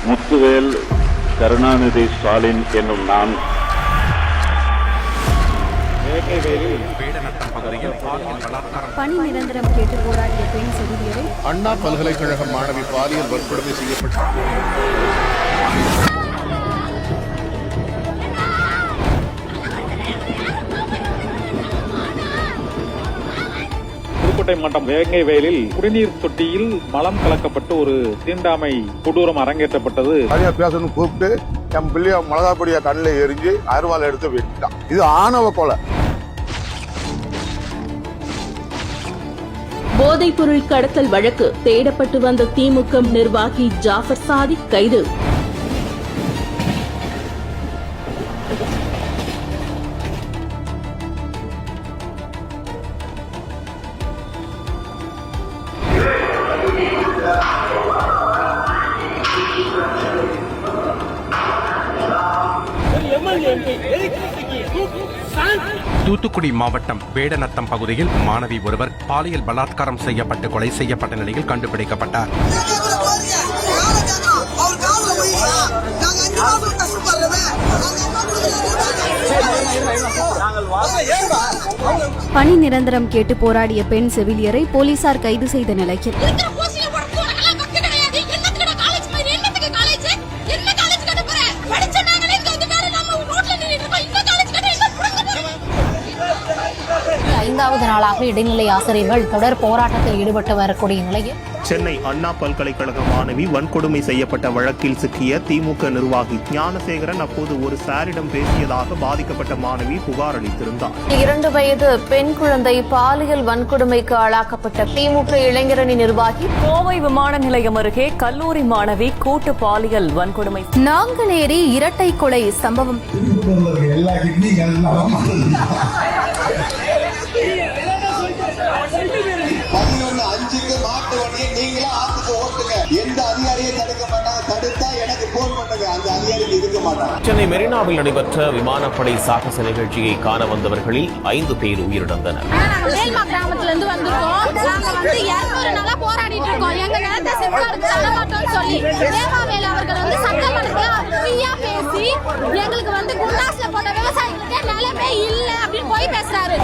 முத்துவேல் கருணாநிதி ஸ்டாலின் என்னும் நான் பணி நிரந்தரம் கேட்டு போராடிய பெண் செவிலியரை அண்ணா பல்கலைக்கழக மாணவி பாலியல் வன்கொடுமை செய்யப்பட்டார். புதுக்கோட்டை மாவட்டம் வேங்கை வயலில் குடிநீர் தொட்டியில் மலம் கலக்கப்பட்டு ஒரு தீண்டாமை கொடூரம் அரங்கேற்றப்பட்டது. பேசணும் கூப்பிட்டு என் பிள்ளைய மிளகாப்பொடிய கண்ணில் எரிஞ்சு அருவாள் எடுத்து வெட்டிட்டான். இது ஆணவ கொலை. போதைப்பொருள் கடத்தல் வழக்கு தேடப்பட்டு வந்த திமுக நிர்வாகி ஜாஃபர் சாதிக் கைது. தூத்துக்குடி மாவட்டம் வேடநத்தம் பகுதியில் மாணவி ஒருவர் பாலியல் பலாத்காரம் செய்யப்பட்டு கொலை செய்யப்பட்ட நிலையில் கண்டுபிடிக்கப்பட்டார். பணி நிரந்தரம் கேட்டு போராடிய பெண் செவிலியரை போலீசார் கைது செய்த நிலையில் ஐந்தாவது நாளாக இடைநிலை ஆசிரியர்கள் தொடர் போராட்டத்தில் ஈடுபட்டு வரக்கூடிய நிலையில் சென்னை அண்ணா பல்கலைக்கழக மாணவி வன்கொடுமை செய்யப்பட்ட வழக்கில் சிக்கிய திமுக நிர்வாகி ஞானசேகரன் அப்போது ஒரு சாரிடம் பேசியதாக பாதிக்கப்பட்ட மாணவி புகார் அளித்திருந்தார். 2 வயது பெண் குழந்தை பாலியல் வன்கொடுமைக்கு ஆளாக்கப்பட்ட திமுக இளைஞரணி நிர்வாகி கோவை விமான நிலையம் அருகே கல்லூரி மாணவி கூட்டு பாலியல் வன்கொடுமை. நாங்குநேரி இரட்டை கொலை சம்பவம். சென்னை மெரினாவில் நடைபெற்ற விமானப்படை சாகச நிகழ்ச்சியை காண வந்தவர்களில் 5 பேர் உயிரிழந்தனர். கிராமத்திலிருந்து வந்திருக்கோம். நாங்க 200 நாளா போராடிட்டு இருக்கோம். எங்க நேரத்தை சென்சாருக்கு தர மாட்டோம்னு சொல்லி தேவாவேலு அவர்கள் சட்டமன்றத்துல ஃப்ரீயா பேசி எங்களுக்கு குண்டாஸ்ல போட்ட விவசாயிகளுக்கு நிலமே இல்ல அப்படின்னு போய் பேசுறாரு.